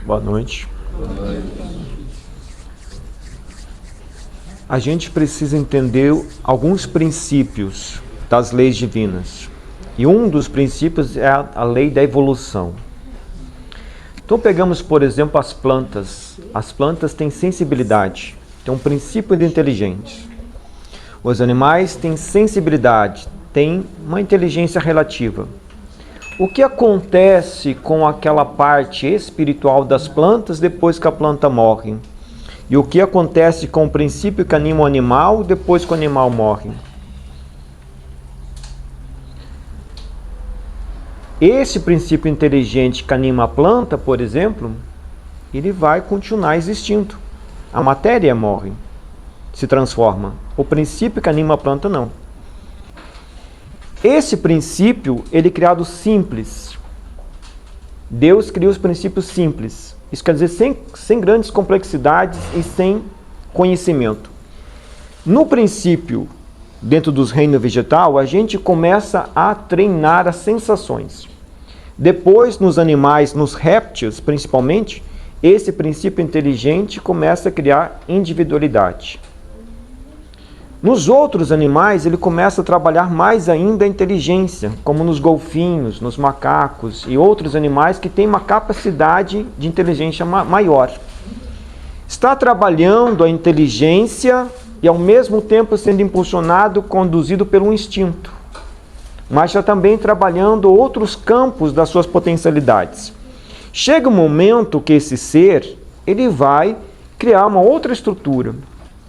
Boa noite. A gente precisa entender alguns princípios das leis divinas. E um dos princípios é a lei da evolução. Então pegamos, por exemplo, as plantas. As plantas têm sensibilidade, têm um princípio de inteligência. Os animais têm sensibilidade, têm uma inteligência relativa. O que acontece com aquela parte espiritual das plantas depois que a planta morre? E o que acontece com o princípio que anima o animal depois que o animal morre? Esse princípio inteligente que anima a planta, por exemplo, ele vai continuar existindo. A matéria morre, se transforma. O princípio que anima a planta, não. Esse princípio, ele é criado simples. Deus criou os princípios simples. Isso quer dizer sem grandes complexidades e sem conhecimento. No princípio, dentro dos reinos vegetal, a gente começa a treinar as sensações. Depois, nos animais, nos répteis principalmente, esse princípio inteligente começa a criar individualidade. Nos outros animais, ele começa a trabalhar mais ainda a inteligência, como nos golfinhos, nos macacos e outros animais que têm uma capacidade de inteligência maior. Está trabalhando a inteligência e ao mesmo tempo sendo impulsionado, conduzido pelo instinto. Mas está também trabalhando outros campos das suas potencialidades. Chega um momento que esse ser, ele vai criar uma outra estrutura,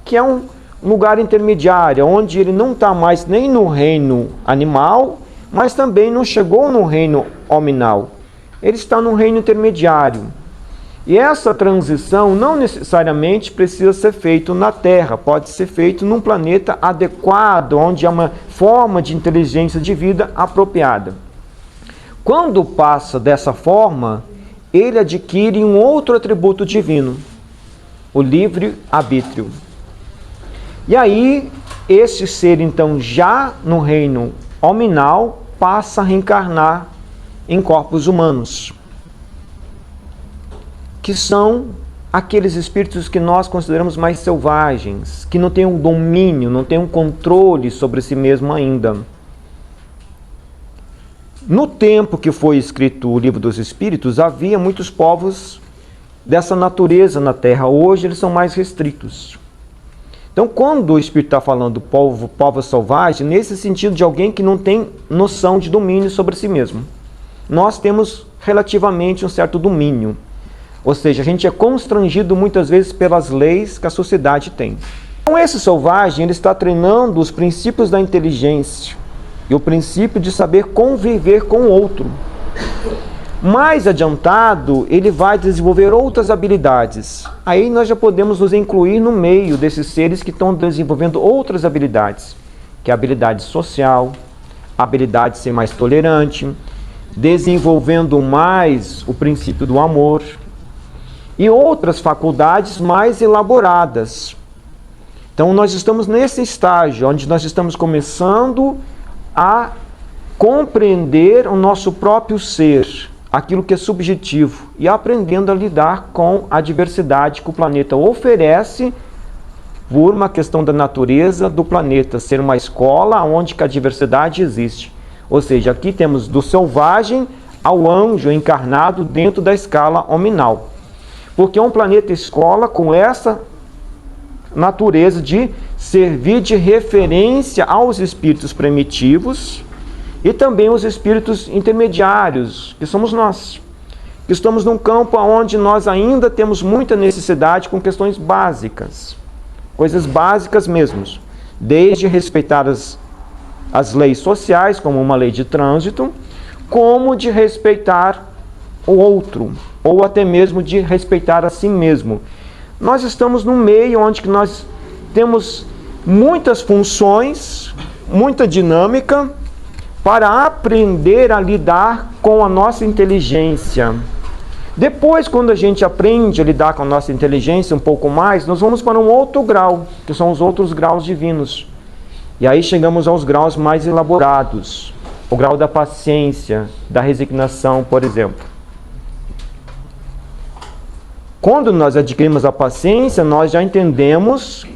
que é um lugar intermediário, onde ele não está mais nem no reino animal, mas também não chegou no reino hominal. Ele está no reino intermediário. E essa transição não necessariamente precisa ser feita na Terra, pode ser feita num planeta adequado, onde há uma forma de inteligência de vida apropriada. Quando passa dessa forma, ele adquire um outro atributo divino, o livre-arbítrio. E aí, esse ser, então, já no reino hominal, passa a reencarnar em corpos humanos, que são aqueles espíritos que nós consideramos mais selvagens, que não têm um domínio, não têm um controle sobre si mesmo ainda. No tempo que foi escrito o Livro dos Espíritos, havia muitos povos dessa natureza na Terra. Hoje eles são mais restritos. Então, quando o Espírito está falando povo selvagem, nesse sentido de alguém que não tem noção de domínio sobre si mesmo. Nós temos relativamente um certo domínio. Ou seja, a gente é constrangido muitas vezes pelas leis que a sociedade tem. Então, esse selvagem, ele está treinando os princípios da inteligência e o princípio de saber conviver com o outro. Mais adiantado, ele vai desenvolver outras habilidades. Aí nós já podemos nos incluir no meio desses seres que estão desenvolvendo outras habilidades, que é a habilidade social, a habilidade de ser mais tolerante, desenvolvendo mais o princípio do amor e outras faculdades mais elaboradas. Então nós estamos nesse estágio, onde nós estamos começando a compreender o nosso próprio ser, aquilo que é subjetivo, e aprendendo a lidar com a diversidade que o planeta oferece por uma questão da natureza do planeta, ser uma escola onde a diversidade existe. Ou seja, aqui temos do selvagem ao anjo encarnado dentro da escala hominal. Porque é um planeta escola com essa natureza de servir de referência aos espíritos primitivos, e também os espíritos intermediários, que somos nós. Estamos num campo onde nós ainda temos muita necessidade com questões básicas. Coisas básicas mesmo. Desde respeitar as leis sociais, como uma lei de trânsito, como de respeitar o outro, ou até mesmo de respeitar a si mesmo. Nós estamos num meio onde nós temos muitas funções, muita dinâmica, para aprender a lidar com a nossa inteligência. Depois, quando a gente aprende a lidar com a nossa inteligência um pouco mais, nós vamos para um outro grau, que são os outros graus divinos. E aí chegamos aos graus mais elaborados. O grau da paciência, da resignação, por exemplo. Quando nós adquirimos a paciência, nós já entendemos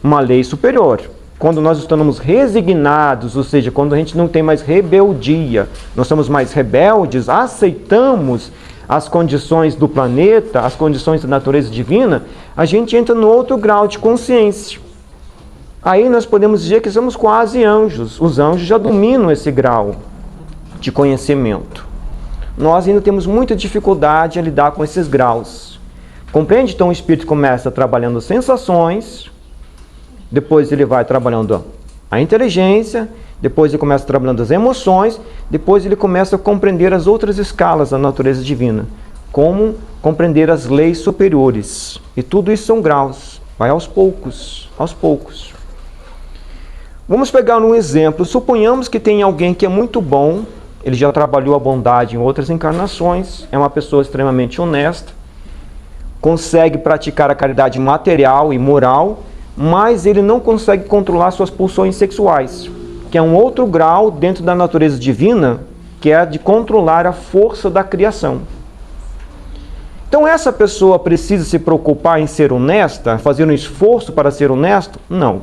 uma lei superior. Quando nós estamos resignados, ou seja, quando a gente não tem mais rebeldia, nós somos mais rebeldes, aceitamos as condições do planeta, as condições da natureza divina, a gente entra no outro grau de consciência. Aí nós podemos dizer que somos quase anjos. Os anjos já dominam esse grau de conhecimento. Nós ainda temos muita dificuldade a lidar com esses graus. Compreende? Então o espírito começa trabalhando sensações, depois ele vai trabalhando a inteligência, depois ele começa trabalhando as emoções, depois ele começa a compreender as outras escalas da natureza divina, como compreender as leis superiores. E tudo isso são graus, vai aos poucos, aos poucos. Vamos pegar um exemplo. Suponhamos que tem alguém que é muito bom, ele já trabalhou a bondade em outras encarnações, é uma pessoa extremamente honesta, consegue praticar a caridade material e moral, mas ele não consegue controlar suas pulsões sexuais, que é um outro grau dentro da natureza divina, que é a de controlar a força da criação. Então essa pessoa precisa se preocupar em ser honesta, fazer um esforço para ser honesto? Não.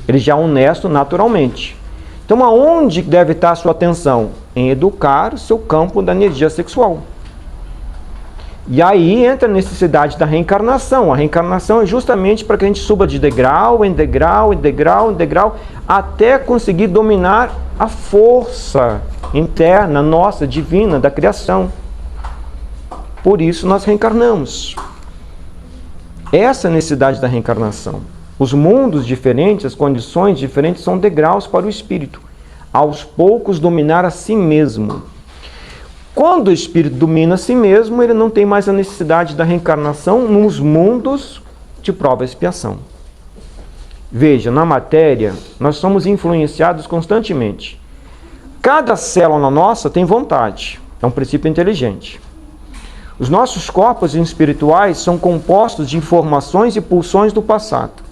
Ele já é honesto naturalmente. Então aonde deve estar a sua atenção? Em educar o seu campo da energia sexual. E aí entra a necessidade da reencarnação. A reencarnação é justamente para que a gente suba de degrau em degrau, em degrau, em degrau, até conseguir dominar a força interna nossa, divina, da criação. Por isso nós reencarnamos. Essa é a necessidade da reencarnação. Os mundos diferentes, as condições diferentes são degraus para o espírito. Aos poucos dominar a si mesmo. Quando o espírito domina a si mesmo, ele não tem mais a necessidade da reencarnação nos mundos de prova e expiação. Veja, na matéria, nós somos influenciados constantemente. Cada célula nossa tem vontade, é um princípio inteligente. Os nossos corpos espirituais são compostos de informações e pulsões do passado.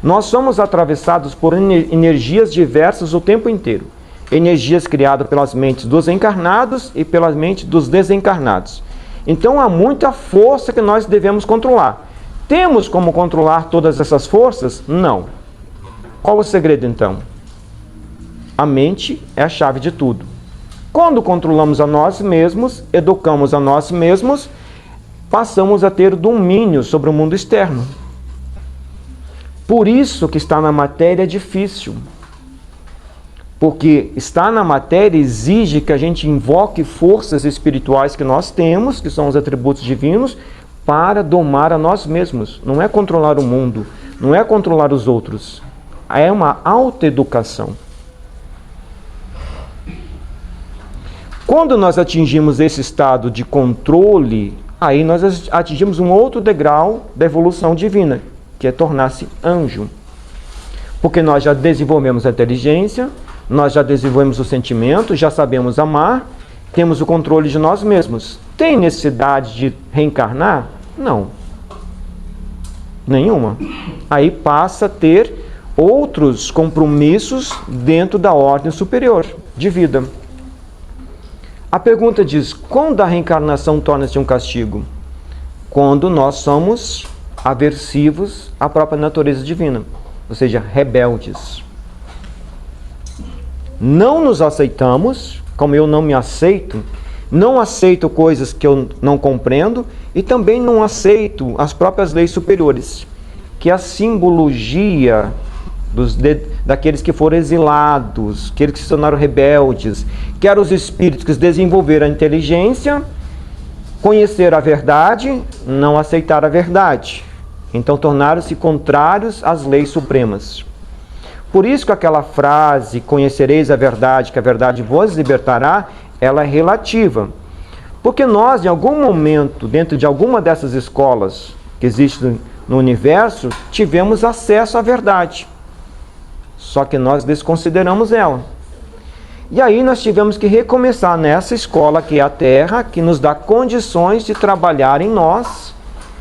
Nós somos atravessados por energias diversas o tempo inteiro. Energias criadas pelas mentes dos encarnados e pelas mentes dos desencarnados. Então há muita força que nós devemos controlar. Temos como controlar todas essas forças? Não. Qual o segredo então? A mente é a chave de tudo. Quando controlamos a nós mesmos, educamos a nós mesmos, passamos a ter domínio sobre o mundo externo. Por isso que estar na matéria é difícil. Porque estar na matéria exige que a gente invoque forças espirituais que nós temos, que são os atributos divinos, para domar a nós mesmos. Não é controlar o mundo, não é controlar os outros. É uma autoeducação. Quando nós atingimos esse estado de controle, aí nós atingimos um outro degrau da evolução divina, que é tornar-se anjo. Porque nós já desenvolvemos a inteligência, nós já desenvolvemos o sentimento, já sabemos amar, temos o controle de nós mesmos. Tem necessidade de reencarnar? Não. Nenhuma. Aí passa a ter outros compromissos dentro da ordem superior de vida. A pergunta diz, quando a reencarnação torna-se um castigo? Quando nós somos aversivos à própria natureza divina, ou seja, rebeldes. Não nos aceitamos, como eu não me aceito, não aceito coisas que eu não compreendo e também não aceito as próprias leis superiores, que é a simbologia daqueles que foram exilados, aqueles que se tornaram rebeldes, que eram os espíritos que desenvolveram a inteligência, conheceram a verdade, não aceitaram a verdade. Então tornaram-se contrários às leis supremas. Por isso que aquela frase, conhecereis a verdade, que a verdade vos libertará, ela é relativa. Porque nós, em algum momento, dentro de alguma dessas escolas que existem no universo, tivemos acesso à verdade. Só que nós desconsideramos ela. E aí nós tivemos que recomeçar nessa escola que é a Terra, que nos dá condições de trabalhar em nós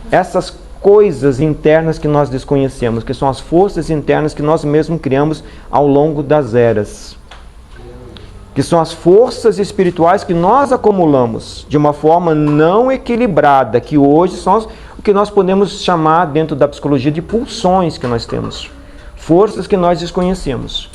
essas coisas internas que nós desconhecemos, que são as forças internas que nós mesmos criamos ao longo das eras. que são as forças espirituais que nós acumulamos de uma forma não equilibrada, que hoje são o que nós podemos chamar dentro da psicologia de pulsões que nós temos, forças que nós desconhecemos.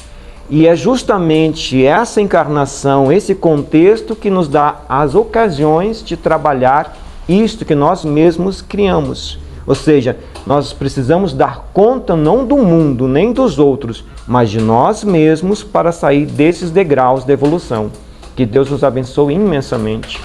E é justamente essa encarnação, esse contexto que nos dá as ocasiões de trabalhar isto que nós mesmos criamos. Ou seja, nós precisamos dar conta não do mundo, nem dos outros, mas de nós mesmos para sair desses degraus da evolução. Que Deus nos abençoe imensamente.